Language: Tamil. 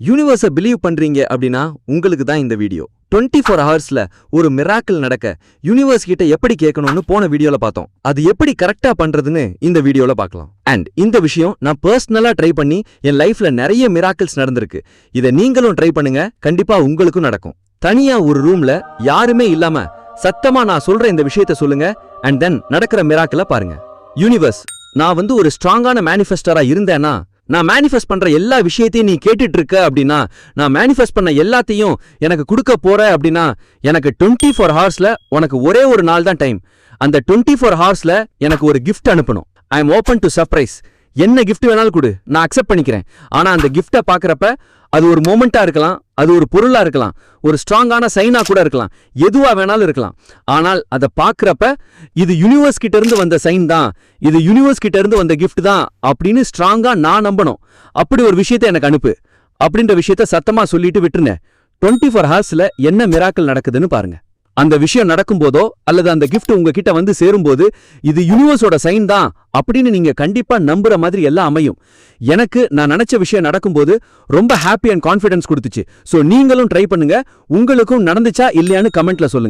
யூனிவர்ஸை பிலீவ் பண்றீங்க அப்படின்னா உங்களுக்கு தான் இந்த வீடியோ. 24 ஹவர்ஸ்ல ஒரு மிராக்கிள் நடக்க யூனிவர்ஸ் கிட்ட எப்படி கேட்கணும்னு போன வீடியோல பார்த்தோம். அது எப்படி கரெக்டா பண்றதுன்னு இந்த வீடியோல பார்க்கலாம். அண்ட் இந்த விஷயம் நான் பர்சனலா ட்ரை பண்ணி என் லைஃப்ல நிறைய மிராக்கிள்ஸ் நடந்திருக்கு. இதை நீங்களும் ட்ரை பண்ணுங்க, கண்டிப்பா உங்களுக்கும் நடக்கும். தனியா ஒரு ரூம்ல யாருமே இல்லாம சத்தமா நான் சொல்ற இந்த விஷயத்த சொல்லுங்க, அண்ட் தென் நடக்கிற மிராக்கிள பாருங்க. யூனிவர்ஸ், நான் ஒரு ஸ்ட்ராங்கான மேனிஃபெஸ்டரா இருந்தேன்னா, நான் மேனிஃபெஸ்ட் பண்ற எல்லா விஷயத்தையும் நீ கேட்டுட்டு இருக்க அப்படின்னா, நான் மேனிஃபெஸ்ட் பண்ண எல்லாத்தையும் எனக்கு கொடுக்க போற அப்படின்னா, எனக்கு 24 ஹவர்ஸ்ல உனக்கு ஒரே ஒரு நாள் தான் டைம். அந்த 24 ஹவர்ஸ்ல எனக்கு ஒரு கிஃப்ட் அனுப்பணும். I am open to surprise. என்ன கிஃப்ட் வேணாலும் கொடு, நான் அக்செப்ட் பண்ணிக்கிறேன். ஆனா அந்த கிஃப்டை பாக்குறப்ப அது ஒரு மொமெண்டா இருக்கலாம், அது ஒரு பொருளா இருக்கலாம், ஒரு ஸ்ட்ராங்கான சைனா கூட இருக்கலாம், எதுவா வேணாலும் இருக்கலாம். ஆனால் அதை பாக்குறப்ப இது யூனிவர்ஸ் கிட்ட இருந்து வந்த சைன் தான், இது யூனிவர்ஸ் கிட்ட இருந்து வந்த கிஃப்ட் தான் அப்படின்னு ஸ்ட்ராங்கா நான் நம்பணும். அப்படி ஒரு விஷயத்தை எனக்கு அனுப்பு அப்படின்ற விஷயத்த சத்தமா சொல்லிட்டு விட்டுருங்க. 24 ஹவர்ஸ்ல என்ன மிராக்கிள் நடக்குதுன்னு பாருங்க. அந்த விஷயம் நடக்கும்போதோ அல்லது அந்த கிஃப்ட் உங்ககிட்ட வந்து சேரும்போது இது யூனிவர்ஸோட சைன் தான் அப்படின்னு நீங்க கண்டிப்பா நம்புற மாதிரி எல்லாம் அமையும். எனக்கு நான் நினைச்ச விஷயம் நடக்கும்போது ரொம்ப ஹாப்பி அண்ட் கான்ஃபிடன்ஸ் கொடுத்துச்சு. சோ நீங்களும் ட்ரை பண்ணுங்க. உங்களுக்கும் நடந்துச்சா இல்லையான்னு கமெண்ட்ல சொல்லுங்க.